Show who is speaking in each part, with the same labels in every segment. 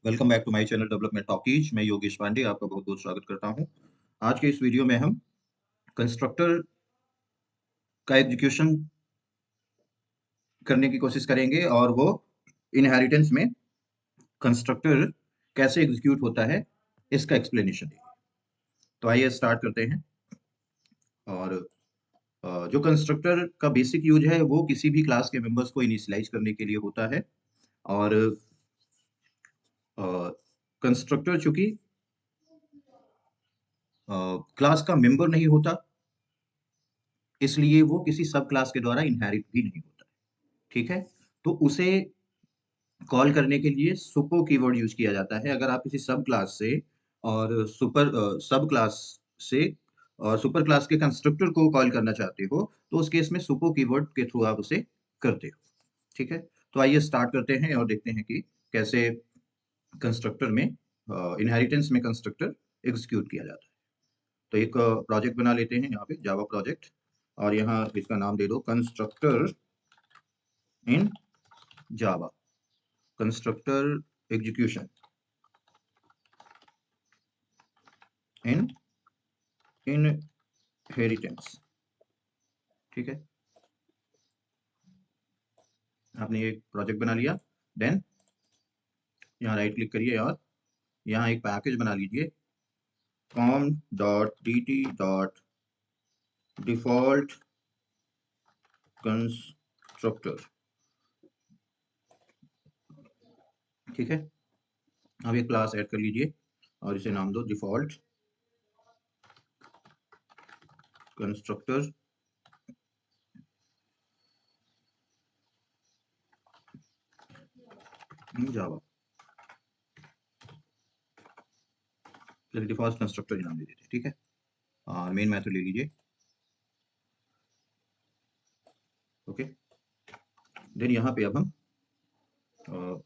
Speaker 1: Welcome back to my channel development talkies. मैं योगेश पांडे आपका बहुत बहुत स्वागत करता हूं। आज के इस वीडियो में हम कंस्ट्रक्टर का एग्जीक्यूशन करने की कोशिश करेंगे और वो इनहेरिटेंस में कंस्ट्रक्टर कैसे एग्जीक्यूट होता है इसका एक्सप्लेनेशन देंगे। तो आइए स्टार्ट करते हैं। और जो कंस्ट्रक्टर का बेसिक यूज है वो किसी भी क्लास के मेंबर्स को इनिशियलाइज करने के लिए होता है। और कंस्ट्रक्टर चूंकि क्लास का मेंबर नहीं होता, इसलिए वो किसी सब क्लास के द्वारा इनहेरिट भी नहीं होता। ठीक है, तो उसे कॉल करने के लिए सुपो कीवर्ड यूज किया जाता है। अगर आप किसी सब क्लास से और सब क्लास से और सुपर क्लास के कंस्ट्रक्टर को कॉल करना चाहते हो तो उस केस में सुपो कीवर्ड के थ्रू आप उसे करते हो। ठीक है, तो आइए स्टार्ट करते हैं और देखते हैं कि कैसे कंस्ट्रक्टर में इनहेरिटेंस में कंस्ट्रक्टर एग्जीक्यूट किया जाता है। तो एक प्रोजेक्ट बना लेते हैं यहाँ पे, जावा प्रोजेक्ट, और यहाँ इसका नाम दे दो कंस्ट्रक्टर इन जावा, कंस्ट्रक्टर एग्जीक्यूशन इन इनहेरिटेंस। ठीक है, आपने ये प्रोजेक्ट बना लिया। देन यहाँ राइट क्लिक करिए और यहाँ एक पैकेज बना लीजिए, com.dt.default constructor। ठीक है, अब एक क्लास ऐड कर लीजिए और इसे नाम दो डिफॉल्ट कंस्ट्रक्टर इन जावा। चलिए डिफॉल्ट कंस्ट्रक्टर नाम दे देते हैं। ठीक है, मेन मेथड ले लीजिए। ओके, देन यहाँ पे अब हम अ,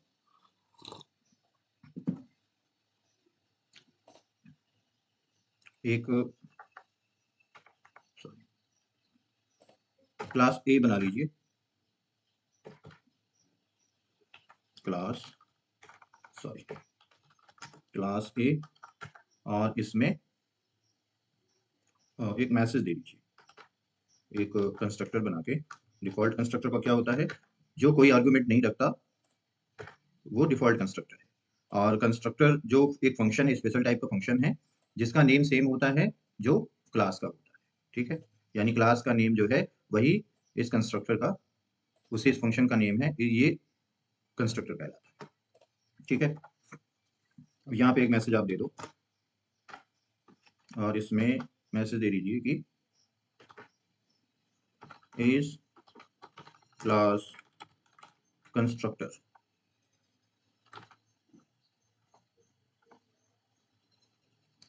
Speaker 1: एक क्लास ए बना लीजिए, क्लास क्लास ए, और इसमें एक मैसेज दे दीजिए, एक कंस्ट्रक्टर बना के। डिफॉल्ट कंस्ट्रक्टर का क्या होता है, जो कोई आर्गुमेंट नहीं रखता वो डिफॉल्ट कंस्ट्रक्टर है। और कंस्ट्रक्टर जो एक फंक्शन है, स्पेशल टाइप का फंक्शन है जिसका नेम सेम होता है जो क्लास का होता है। ठीक है, यानी क्लास का नेम जो है वही इस कंस्ट्रक्टर का, उसी इस फंक्शन का नेम है, ये कंस्ट्रक्टर कहलाता है। ठीक है, अब यहाँ पे एक मैसेज आप दे दो और इसमें मैसेज दे दीजिए कि इस क्लास कंस्ट्रक्टर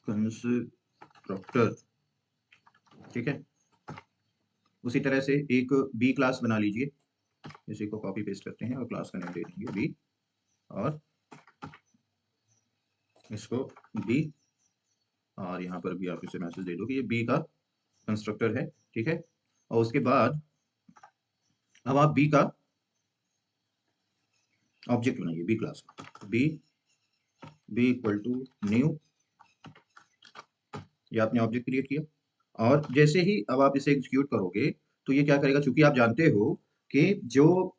Speaker 1: कंस्ट्रक्टर। ठीक है, उसी तरह से एक बी क्लास बना लीजिए, इसी को कॉपी पेस्ट करते हैं और क्लास का नाम दे देंगे बी, और इसको बी, और यहाँ पर भी आप इसे मैसेज दे दो कि ये बी का कंस्ट्रक्टर है। ठीक है, और उसके बाद अब आप बी का ऑब्जेक्ट बनाइए, बी क्लास का, B B equal to new, ये आपने ऑब्जेक्ट क्रिएट किया। और जैसे ही अब आप इसे एग्जीक्यूट करोगे तो ये क्या करेगा, चूंकि आप जानते हो कि जो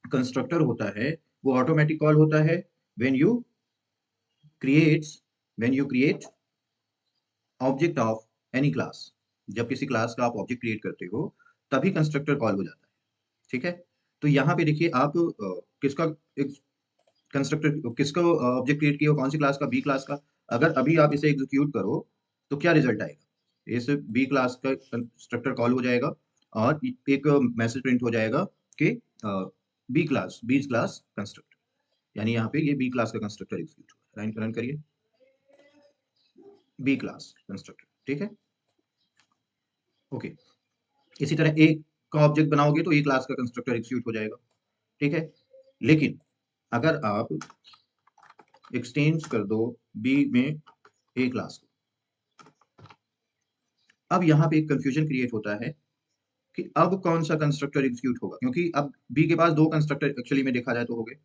Speaker 1: कंस्ट्रक्टर होता है वो ऑटोमेटिक कॉल होता है when you creates when you create object of any class. जब किसी क्लास का आप ऑब्जेक्ट क्रिएट करते हो तभी कंस्ट्रक्टर कॉल हो जाता है। ठीक है, तो यहाँ पे देखिए आप किसका कंस्ट्रक्टर, किसका ऑब्जेक्ट क्रिएट किया हो, कौन सी क्लास का, बी क्लास का। अगर अभी आप इसे एग्जीक्यूट करो तो क्या रिजल्ट आएगा, इस बी क्लास का कंस्ट्रक्टर कॉल हो जाएगा और एक मैसेज प्रिंट हो जाएगा कि बी क्लास कंस्ट्रक्टर, यानी यहाँ पे ये बी क्लास का कंस्ट्रक्टर एग्जीक्यूट हुआ। रन करिए, बी क्लास कंस्ट्रक्टर। ठीक है, ओके, इसी तरह ए का ऑब्जेक्ट बनाओगे तो ए क्लास का कंस्ट्रक्टर एग्जीक्यूट हो जाएगा। ठीक है, लेकिन अगर आप एक्सचेंज कर दो बी में ए क्लास को, अब यहाँ पे एक कंफ्यूजन क्रिएट होता है कि अब कौन सा कंस्ट्रक्टर एग्जीक्यूट होगा, क्योंकि अब बी के पास दो कंस्ट्रक्टर एक्चुअली में देखा जाए तो हो गए,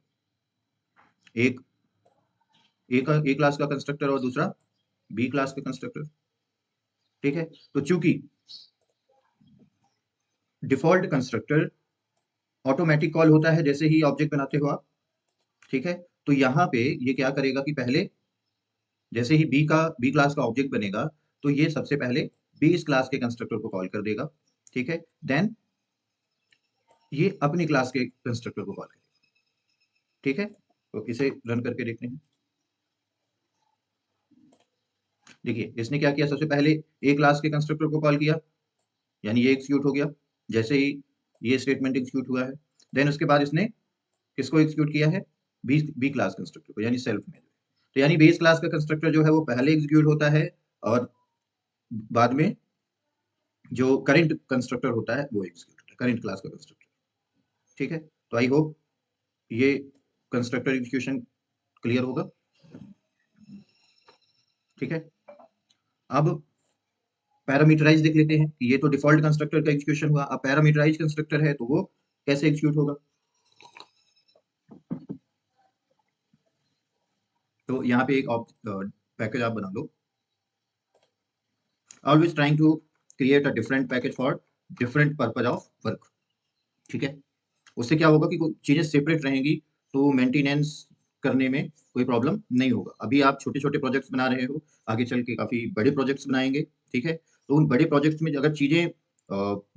Speaker 1: एक ए क्लास का कंस्ट्रक्टर और दूसरा बी क्लास का कंस्ट्रक्टर। ठीक है, तो चूंकि डिफॉल्ट कंस्ट्रक्टर ऑटोमेटिक कॉल होता है जैसे ही ऑब्जेक्ट बनाते हो आप, ठीक है, तो यहाँ पे ये क्या करेगा कि पहले जैसे ही बी क्लास का ऑब्जेक्ट बनेगा तो ये सबसे पहले बेस क्लास के कंस्ट्रक्टर को कॉल कर देगा। ठीक है, देन ये अपनी क्लास के कंस्ट्रक्टर को कॉल करेगा। ठीक है, तो इसे रन करके देखते हैं। देखिए इसने क्या किया, सबसे पहले ए क्लास के कंस्ट्रक्टर को कॉल किया, यानी ये एग्जीक्यूट हो गया जैसे ही ये स्टेटमेंट एग्जीक्यूट हुआ है। देन उसके बाद इसने किसको एग्जीक्यूट किया है, बी क्लास कंस्ट्रक्टर को, यानी सेल्फ में। तो यानी बेस क्लास का कंस्ट्रक्टर जो है वो पहले एग्जीक्यूट होता है और बाद में जो करंट कंस्ट्रक्टर होता है वो एग्जीक्यूट होता है, करंट क्लास का कंस्ट्रक्टर। ठीक है, तो आई होप ये कंस्ट्रक्टर एग्जीक्यूशन क्लियर होगा। ठीक है, अब पैरामीटराइज देख लेते हैं कि ये तो डिफॉल्ट कंस्ट्रक्टर का एग्जीक्यूशन हुआ, अब पैरामीटराइज कंस्ट्रक्टर है तो वो कैसे एग्जीक्यूट होगा। तो यहाँ पे एक पैकेज आप बना लो, always trying to create a different package for different purpose of work. ठीक है, उससे क्या होगा कि चीजें सेपरेट रहेंगी तो मेंटेनेंस करने में कोई प्रॉब्लम नहीं होगा। अभी आप छोटे छोटे प्रोजेक्ट्स बना रहे हो, आगे चल के काफी बड़े प्रोजेक्ट्स बनाएंगे। ठीक है, तो उन बड़े प्रोजेक्ट्स में अगर चीजें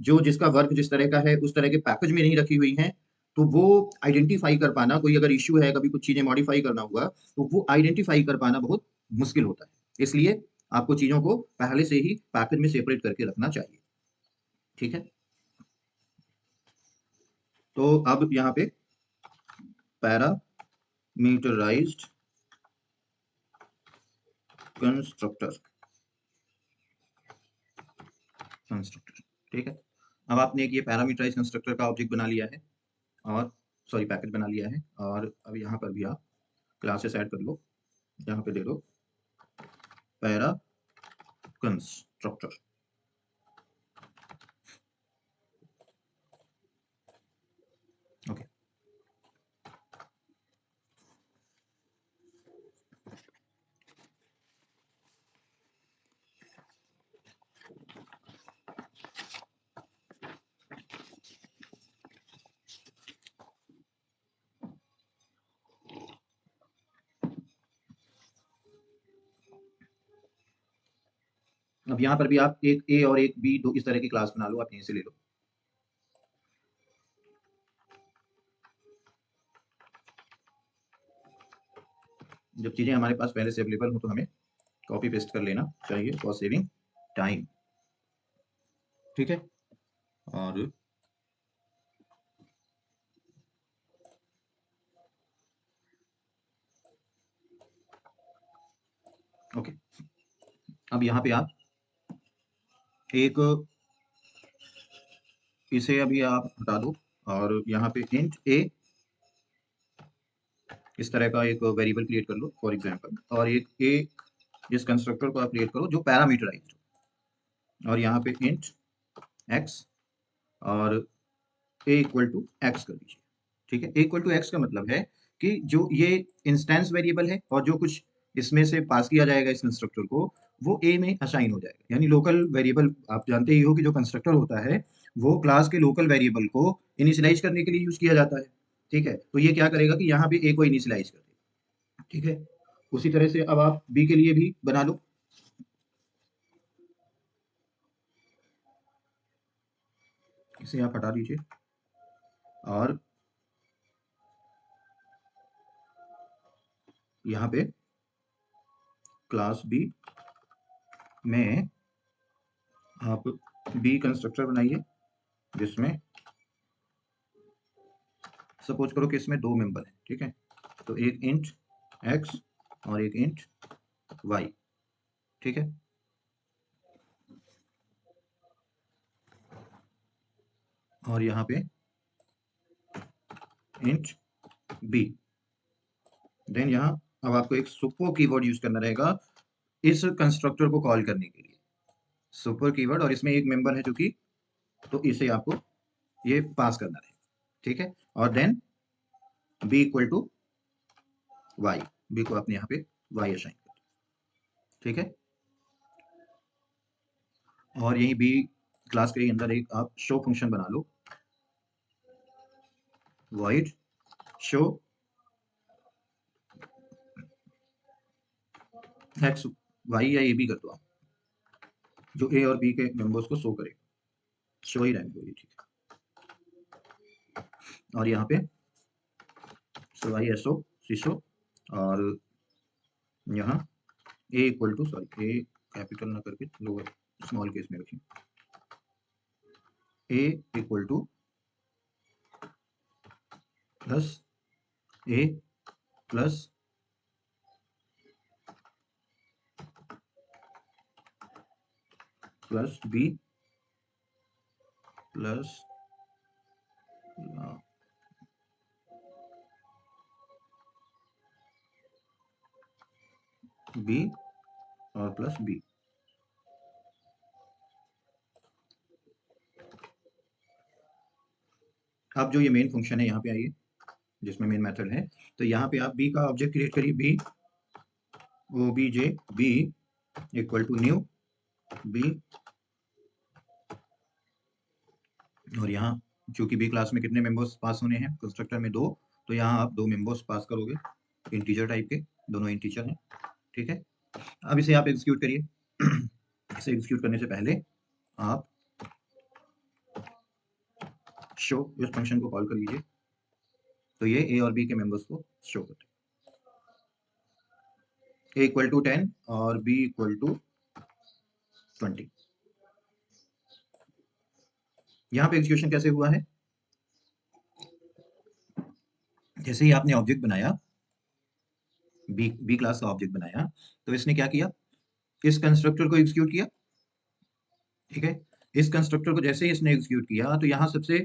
Speaker 1: जो जिसका वर्क जिस तरह का है उस तरह के पैकेज में नहीं रखी हुई हैं तो वो आइडेंटिफाई कर पाना, कोई अगर इश्यू है कभी कुछ चीजें मॉडिफाई करना हुआ तो वो आइडेंटिफाई कर पाना बहुत मुश्किल होता है। इसलिए आपको चीजों को पहले से ही पैकेज में सेपरेट करके रखना चाहिए। ठीक है, तो अब यहाँ पे पैरामीटराइज्ड कंस्ट्रक्टर। ठीक है, अब आपने एक ये पैरामीटराइज कंस्ट्रक्टर का ऑब्जेक्ट बना लिया है और सॉरी पैकेज बना लिया है, और अब यहाँ पर भी आप क्लासेस ऐड कर लो, यहाँ पे दे दो पैरा कंस्ट्रक्टर। ओके, अब यहाँ पर भी आप एक ए और एक बी दो इस तरह की क्लास बना लो, आप यहीं से ले लो। जब चीजें हमारे पास पहले से अवेलेबल हो तो हमें कॉपी पेस्ट कर लेना चाहिए फॉर सेविंग टाइम। ठीक है, और ओके, अब यहाँ पे आप एक इसे अभी आप हटा दो और यहाँ पे इंट ए इस तरह का एक वेरिएबल क्रिएट कर लो फॉर एग्जांपल, और एक ए इस कंस्ट्रक्टर को आप क्रिएट करो जो पैरामीटराइज्ड हो, और यहाँ पे इंट एक्स और ए इक्वल टू एक्स कर दीजिए। ठीक है, ए इक्वल टू एक्स का मतलब है कि जो ये इंस्टेंस वेरिएबल है और जो कुछ इसमें से पास किया जाएगा इस कंस्ट्रक्टर को वो ए में असाइन हो जाएगा, यानी लोकल वेरिएबल। आप जानते ही हो कि जो कंस्ट्रक्टर होता है वो क्लास के लोकल वेरिएबल को इनिशियलाइज करने के लिए यूज किया जाता है। ठीक है, तो ये क्या करेगा कि यहाँ पे ए को इनिशियलाइज कर देगा। ठीक है, उसी तरह से अब आप बी के लिए भी बना लो। इसे आप हटा दीजिए और यहाँ पे क्लास बी में आप बी कंस्ट्रक्टर बनाइए जिसमें सपोज करो कि इसमें दो मेंबर हैं। ठीक है, तो एक इंट एक्स और एक इंट वाई। ठीक है, और यहाँ पे इंट बी। देन यहाँ अब आपको एक सुपर कीवर्ड यूज करना रहेगा इस कंस्ट्रक्टर को कॉल करने के लिए, सुपर कीवर्ड, और इसमें एक मेंबर है जो कि, तो इसे आपको ये पास करना है। ठीक है, और then B equal to Y, B को आपने यहाँ पे वाई असाइन कर दिया। ठीक है, और यही बी क्लास के अंदर एक आप शो फंक्शन बना लो, void शो एक्स वाई या ए बी कर दो आप, जो ए और बी के मेंबर्स को शो करेगा, शो ही रहने दो ये, ठीक है। और यहाँ पे Y S O C show, और यहाँ a equal to, sorry a capital ना करके लोअर स्मॉल केस में रखिए, a equal to plus a plus plus b plus b और प्लस बी। अब जो ये मेन फंक्शन है यहाँ पे आइए, जिसमें मेन मेथड है, तो यहाँ पे आप बी का ऑब्जेक्ट क्रिएट करिए, B O B J B equal to new B, और यहाँ चूंकि बी क्लास में कितने मेंबर्स पास होने हैं कंस्ट्रक्टर में, 2, तो यहाँ आप 2 मेंबर्स पास करोगे इंटीजर टाइप के, दोनों इंटीजर हैं। ठीक है, अब इसे आप एग्जीक्यूट करिए। इसे एग्जीक्यूट करने से पहले आप शो इस फंक्शन को कॉल कर लीजिए, तो ये ए और बी के मेंबर्स को शो करते हैं, ए इक्वल टू 10 और बी इक्वल टू 20। यहाँ पे एग्जीक्यूशन कैसे हुआ है, जैसे ही आपने ऑब्जेक्ट बनाया, बी क्लास का ऑब्जेक्ट बनाया, तो इसने क्या किया, इस कंस्ट्रक्टर को एग्जीक्यूट किया। ठीक है, इस कंस्ट्रक्टर को जैसे ही इसने एग्जीक्यूट किया, तो यहाँ सबसे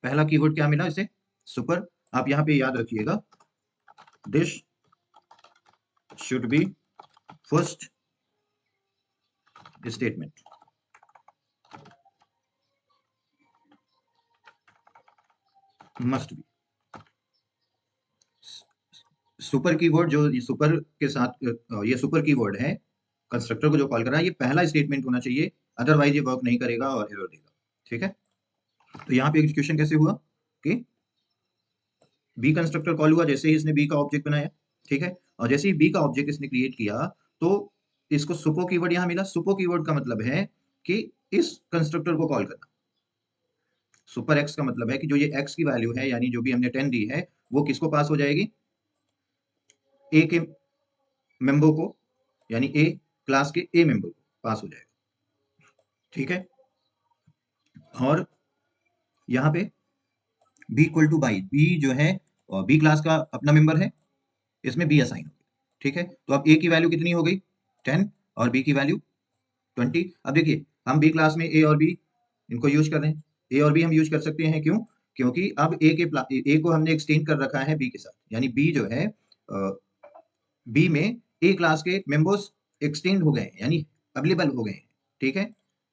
Speaker 1: पहला कीवर्ड क्या मिला इसे, सुपर। आप यहाँ पे याद रखिएगा, this should be first statement, must be. Super keyword, जो ये सुपर के साथ ये सुपर कीवर्ड है, कंस्ट्रक्टर को जो कॉल कर रहा है, ये पहला स्टेटमेंट होना चाहिए, अदरवाइज ये वर्क नहीं करेगा और एरर देगा। ठीक है, तो यहाँ पे एग्जीक्यूशन कैसे हुआ कि बी कंस्ट्रक्टर कॉल हुआ जैसे ही इसने बी का ऑब्जेक्ट बनाया। ठीक है, और जैसे ही बी का ऑब्जेक्ट इसने क्रिएट किया, तो इसको सुपो कीवर्ड यहाँ मिला। सुपो कीवर्ड का मतलब है कि इस कंस्ट्रक्टर को कॉल करना। सुपर एक्स का मतलब है कि जो ये एक्स की वैल्यू है, यानी जो भी हमने 10 दी है, वो किसको पास हो जाएगी, ए के मेंबर को, यानी ए क्लास के ए मेंबर को पास हो जाएगा। ठीक है, और यहाँ पे B equal to by, B जो है बी क्लास का अपना मेंबर है, इसमें बी असाइन हो गया। ठीक है, तो अब ए की वैल्यू कितनी हो गई, 10, और बी की वैल्यू 20। अब देखिए, हम बी क्लास में ए और बी इनको यूज कर रहे हैं, ए और बी हम यूज कर सकते हैं, क्यों, क्योंकि अब ए को हमने एक्सटेंड कर रखा है बी के साथ, यानी बी जो है बी में ए क्लास के मेंबर्स एक्सटेंड हो गए हैं, यानी अवेलेबल हो गए हैं। ठीक है,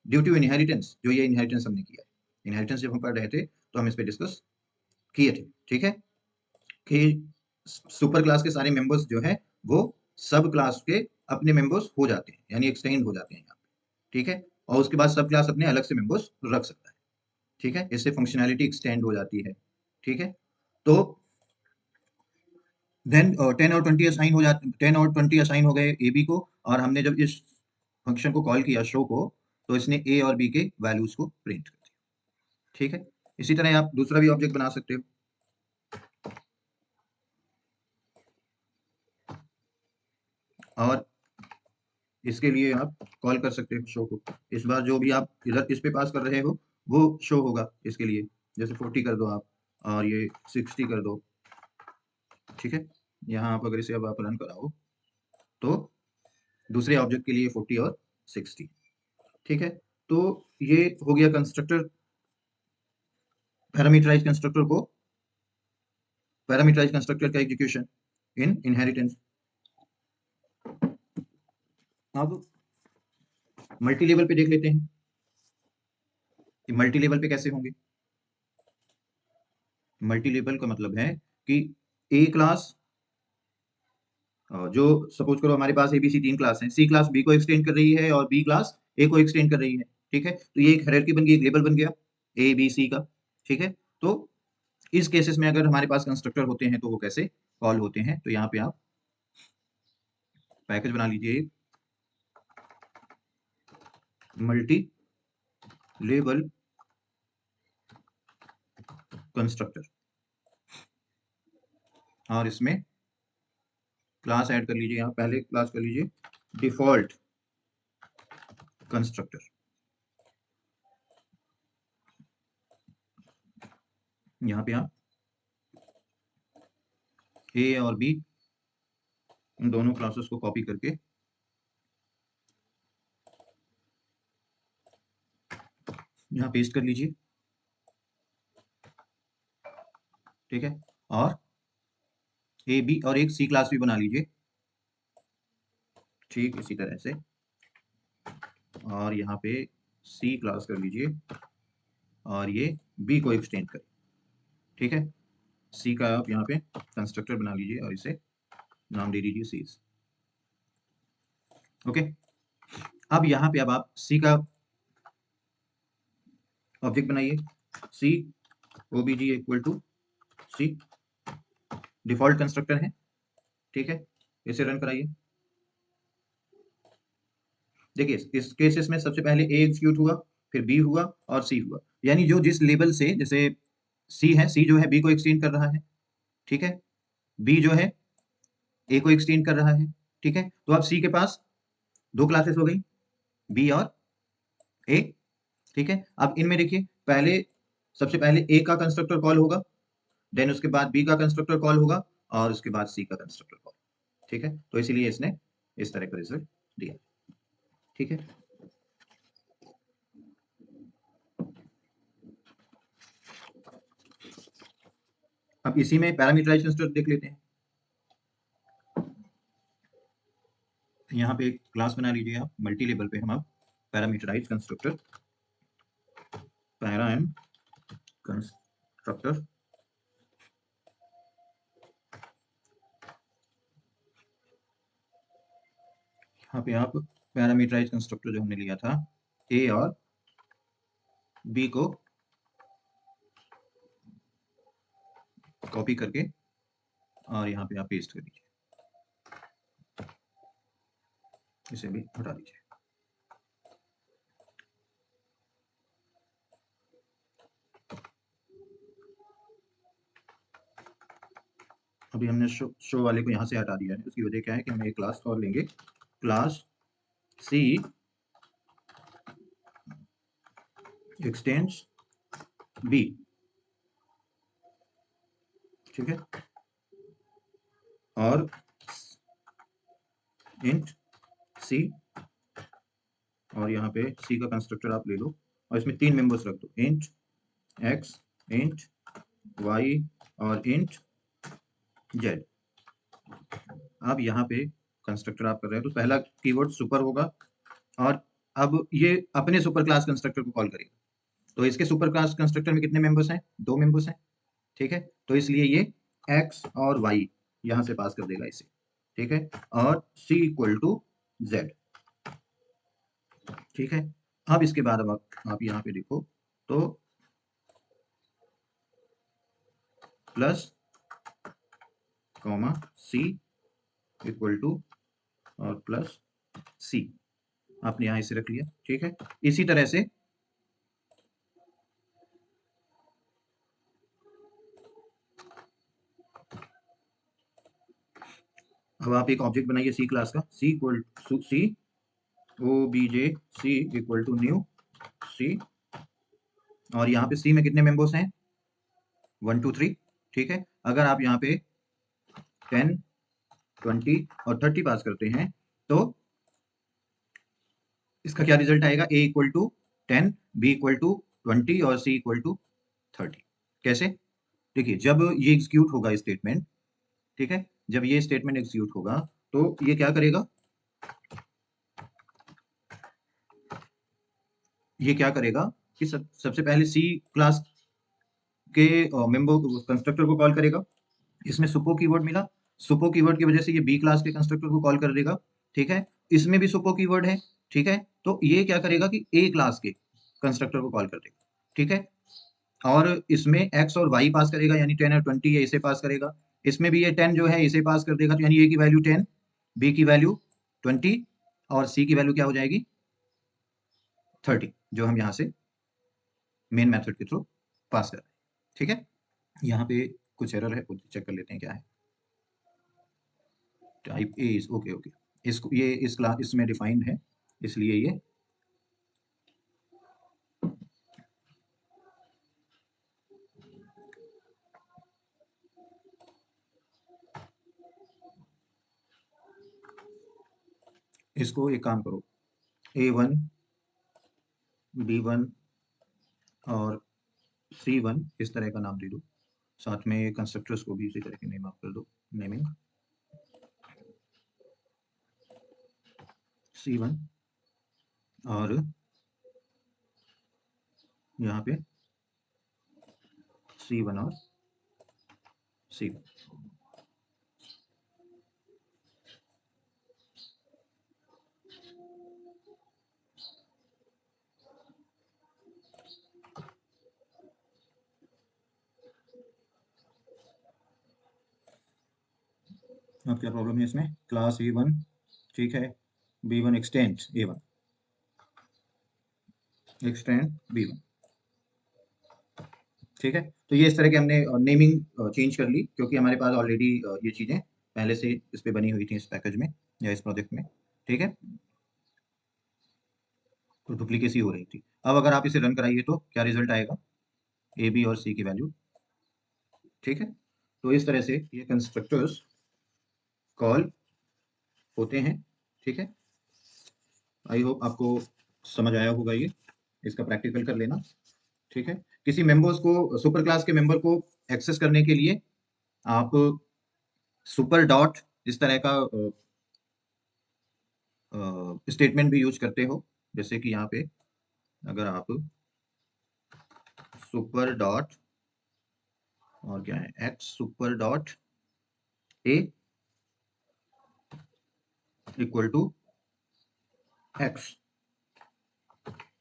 Speaker 1: ड्यू टू इनहेरिटेंस, जो ये इनहेरिटेंस हमने किया है, इनहेरिटेंस जब हम पढ़ रहे थे तो हम इस पे डिस्कस किए थे। ठीक है, कि सुपर क्लास के सारे मेंबर्स जो है वो सब क्लास के अपने मेंबर्स हो जाते हैं, यानी एक्सटेंड हो जाते हैं यहाँ पे। ठीक है, और उसके बाद सब क्लास अपने अलग से मेंबर्स रख सकता है। ठीक है, इससे फंक्शनैलिटी एक्सटेंड हो जाती है। ठीक है, तो देन 10 और 20 असाइन हो जाते, 10 और 20 असाइन हो गए ए बी को, और हमने जब इस फंक्शन को कॉल किया शो को, तो इसने ए और बी के वैल्यूज को प्रिंट कर दिया। ठीक है, इसी तरह आप दूसरा भी ऑब्जेक्ट बना सकते हो, और इसके लिए आप कॉल कर सकते हो शो को। इस बार जो भी आप इधर इस पे पास कर रहे हो वो शो होगा इसके लिए, जैसे 40 कर दो आप, और ये 60 कर दो। ठीक है, यहाँ आप अगर इसे अब आप रन कराओ, तो दूसरे ऑब्जेक्ट के लिए 40 और 60। ठीक है, तो ये हो गया कंस्ट्रक्टर, पैरामीटराइज कंस्ट्रक्टर को, पैरामीटराइज कंस्ट्रक्टर का एग्जीक्यूशन इन इनहेरिटेंस। अब मल्टी लेवल पे देख लेते हैं कि मल्टी लेवल पे कैसे होंगे। मल्टी लेवल का मतलब है कि ए क्लास जो सपोज करो हमारे पास एबीसी 3 क्लास हैं, सी क्लास बी को एक्सटेंड कर रही है और बी क्लास ए को एक्सटेंड कर रही है, ठीक है? तो ये एक हायरार्की बन गई, एक लेबल बन गया ए बी सी का, ठीक है? तो इस केसेस में अगर हमारे पास कंस्ट्रक्टर होते हैं तो वो कैसे कॉल होते हैं, तो यहाँ पे आप पैकेज बना लीजिए, मल्टी लेबल कंस्ट्रक्टर, और इसमें क्लास ऐड कर लीजिए, यहाँ पहले क्लास कर लीजिए डिफॉल्ट कंस्ट्रक्टर। यहाँ पे आप ए और बी इन दोनों क्लासेस को कॉपी करके यहाँ पेस्ट कर लीजिए, ठीक है? और ए बी और एक सी क्लास भी बना लीजिए, ठीक इसी तरह से, और यहाँ पे सी क्लास कर लीजिए और ये बी को एक्सटेंड करें, ठीक है? सी का आप यहाँ पे कंस्ट्रक्टर बना लीजिए और इसे नाम दे दीजिए सीज, ओके? अब यहाँ पे अब आप सी का ऑब्जेक्ट बनाइए, C obj equal to C, default constructor है, ठीक है? इसे रन कराइए। देखिए इस केसेस में सबसे पहले ए एग्जीक्यूट हुआ, फिर बी हुआ और सी हुआ, यानी जो जिस लेवल से, जैसे सी है, सी जो है बी को एक्सटेंड कर रहा है, ठीक है? बी जो है ए को एक्सटेंड कर रहा है, ठीक है? तो अब सी के पास दो क्लासेस हो गई, बी और ए, ठीक है? अब इनमें देखिए पहले, सबसे पहले ए का कंस्ट्रक्टर कॉल होगा, देन उसके बाद बी का कंस्ट्रक्टर कॉल होगा और उसके बाद सी का कंस्ट्रक्टर कॉल, ठीक है? तो इसीलिए इसने इस तरह का रिजल्ट दिया, ठीक है? अब इसी में पैरामीटराइज्ड कंस्ट्रक्टर देख लेते हैं। यहाँ पे एक क्लास बना लीजिए आप, मल्टी लेवल पे हम आप parameterised constructor, param constructor, यहाँ पे आप पैरामीटराइज्ड कंस्ट्रक्टर जो हमने लिया था ए और बी को कॉपी करके और यहाँ पे आप पेस्ट कर दीजिए, इसे भी हटा दीजिए। अभी हमने शो वाले को यहाँ से हटा दिया है, उसकी वजह क्या है कि हम एक क्लास और लेंगे, क्लास सी एक्सटेंड्स बी, ठीक है? और इंट सी, और यहाँ पे सी का कंस्ट्रक्टर आप ले लो और इसमें तीन मेंबर्स रख दो, इंट एक्स, इंट वाई और इंट जेड। अब यहाँ पे कंस्ट्रक्टर आप कर रहे हैं तो पहला कीवर्ड सुपर होगा, और अब ये अपने सुपर क्लास कंस्ट्रक्टर को कॉल करेगा, तो इसके सुपर क्लास कंस्ट्रक्टर में कितने मेंबर्स हैं? दो मेंबर्स हैं, ठीक है? तो इसलिए ये एक्स और वाई यहाँ से पास कर देगा इसे, ठीक है? और सी इक्वल टू जेड, ठीक है? अब इसके बाद अब आप यहाँ पे देखो तो plus comma C equal to और प्लस सी, आपने यहाँ इसे रख लिया, ठीक है? इसी तरह से अब आप एक ऑब्जेक्ट बनाइए सी क्लास का, C equal to C O B J C equal to new C, और यहाँ पे सी में कितने मेंबर्स हैं? 1 2 3, ठीक है? अगर आप यहाँ पे 10 20 और 30 पास करते हैं तो इसका क्या रिजल्ट आएगा? A equal to 10, b equal to 20 और सी इक्वल टू 30। कैसे? देखिए जब ये एग्जीक्यूट होगा स्टेटमेंट, ठीक है? जब ये स्टेटमेंट एग्जीक्यूट होगा तो ये क्या करेगा? ये क्या करेगा कि सबसे पहले सी क्लास के मेंबर कंस्ट्रक्टर को कॉल करेगा, इसमें सुपो कीवर्ड मिला, सुपो कीवर्ड की वजह से ये बी क्लास के कंस्ट्रक्टर को कॉल कर देगा, ठीक है। इसमें भी सुपो कीवर्ड है, ठीक है। तो ये क्या करेगा कि ए क्लास के कंस्ट्रक्टर को कॉल कर देगा, ठीक है। और इसमें एक्स और वाई पास करेगा, यानी 10 और 20 ये इसे पास करेगा। इसमें भी ये 10 जो है इसे पास कर देगा, तो यानी ए की वैल्यू 10, बी की वैल्यू 20 और सी की वैल्यू क्या हो जाएगी 30, जो हम यहाँ से मेन मेथड के थ्रू पास कर रहे हैं, ठीक है। यहाँ पे कुछ एरर है, चेक कर लेते हैं क्या है। Type A is okay, okay. इसको ये इस क्लास इसमें डिफाइंड है, इसलिए ये इसको एक काम करो, A1 B1 और C1 इस तरह का नाम दे दो, साथ में कंस्ट्रक्टर्स को भी इसी तरह के नेम आप कर दो, नेमिंग C1 और यहाँ पे C1 और C1। अब क्या प्रॉब्लम है इसमें, क्लास A1, ठीक है, B1 extend A1 extend B1, ठीक है। तो ये इस तरह के हमने नेमिंग चेंज कर ली, क्योंकि हमारे पास ऑलरेडी ये चीज़ें पहले से इस पे बनी हुई थी इस पैकेज में या इस प्रोजेक्ट में, ठीक है। तो डुप्लीकेसी हो रही थी। अब अगर आप इसे रन कराइए तो क्या रिजल्ट आएगा, ए बी और सी की वैल्यू, ठीक है। तो इस तरह से ये कंस्ट्रक्टर्स कॉल होते हैं, ठीक है। आई होप आपको समझ आया होगा ये, इसका प्रैक्टिकल कर लेना, ठीक है। किसी मेंबर्स को, सुपर क्लास के मेंबर को एक्सेस करने के लिए आप सुपर डॉट इस तरह का स्टेटमेंट भी यूज करते हो, जैसे कि यहाँ पे अगर आप सुपर डॉट और क्या है X super dot A equal to X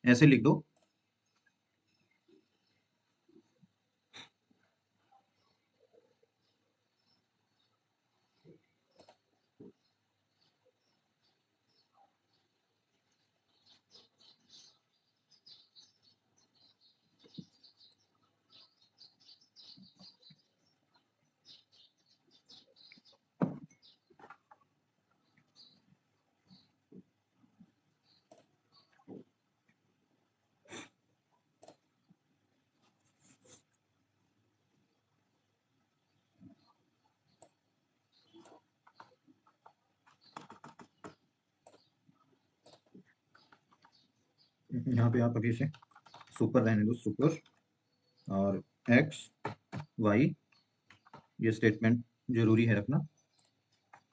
Speaker 1: ऐसे लिख दो, यहाँ पे आप अभी से सुपर रहने दो, सुपर और एक्स वाई ये स्टेटमेंट जरूरी है रखना,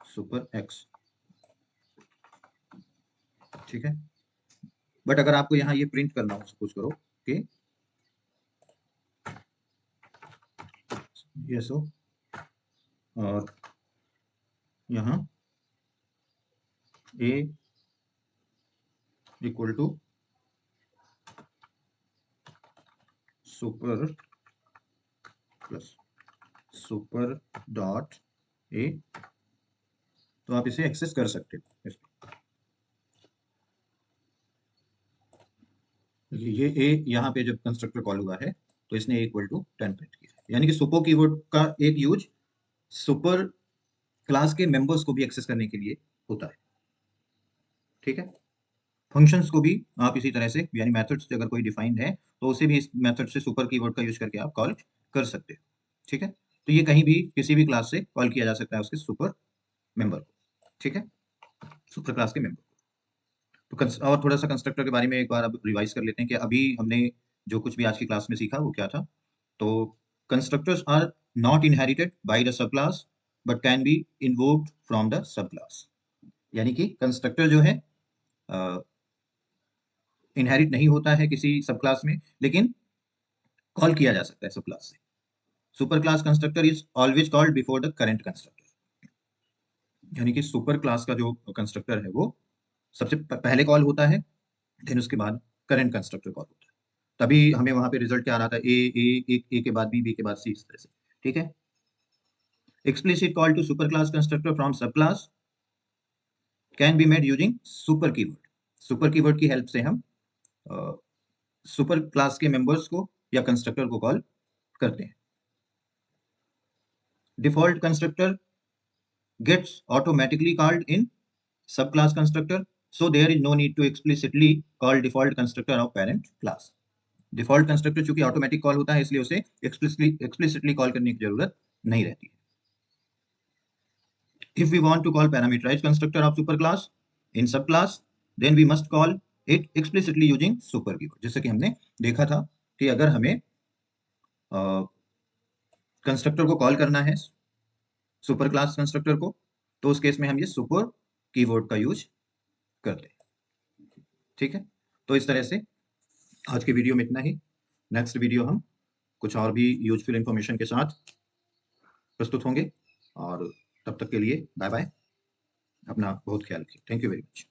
Speaker 1: सुपर एक्स, ठीक है। बट अगर आपको यहाँ ये प्रिंट करना हो, सपोज करो कि ये सो और यहाँ a equal to super plus super dot a, तो आप इसे एक्सेस कर सकते हो। ये ए यहाँ पे जब कंस्ट्रक्टर कॉल हुआ है तो इसने इक्वल टू 10 प्रिंट किया, यानी कि सुपो कीवर्ड का एक यूज सुपर क्लास के मेंबर्स को भी एक्सेस करने के लिए होता है, ठीक है। फंक्शंस को भी आप इसी तरह से, यानी मेथड्स अगर कोई डिफाइंड है तो उसे भी इस मेथड से सुपर कीवर्ड का यूज करके आप कॉल कर सकते हो, ठीक है। तो ये कहीं भी किसी भी क्लास से कॉल किया जा सकता है उसके सुपर मेंबर को, ठीक है, सुपर क्लास के मेंबर। तो और थोड़ा सा कंस्ट्रक्टर के बारे में एक बार अब रिवाइज कर लेते हैं कि अभी हमने जो कुछ भी आज की क्लास में सीखा वो क्या था। तो constructors are not inherited by the sub class but can be invoked from the sub class, यानी कि कंस्ट्रक्टर जो है इनहेरिट नहीं होता है किसी सब क्लास में, लेकिन कॉल किया जा सकता है सब क्लास से। Super class constructor is always called before the current constructor, यानी कि सुपर क्लास का जो कंस्ट्रक्टर है वो सबसे पहले कॉल होता है, देन उसके बाद करंट कंस्ट्रक्टर कॉल होता है। तभी हमें वहां पे रिजल्ट क्या आ रहा था, ए के बाद बी के बाद सी, इस तरह से। ठीक है। Explicit call to super class constructor from sub class can be made using super keyword. Super keyword की हेल्प से हम सुपर क्लास के मेंबर्स को या कंस्ट्रक्टर को कॉल करते हैं। Default constructor gets automatically called in subclass constructor, so there is no need to explicitly call default constructor of parent class. Default constructor चूंकि ऑटोमेटिक कॉल होता है, इसलिए उसे एक्सप्लिसिटली कॉल करने की जरूरत नहीं रहती है। If we want to call parameterized constructor of superclass in subclass, then we must call it explicitly using super keyword। जैसे कि हमने देखा था कि अगर हमें कंस्ट्रक्टर को कॉल करना है, सुपर क्लास कंस्ट्रक्टर को, तो उस केस में हम ये सुपर कीवर्ड का यूज करते हैं। ठीक है। तो इस तरह से आज के वीडियो में इतना ही। नेक्स्ट वीडियो हम कुछ और भी यूजफुल इंफॉर्मेशन के साथ प्रस्तुत होंगे, और तब तक के लिए बाय बाय। अपना बहुत ख्याल रखिए। Thank you very much.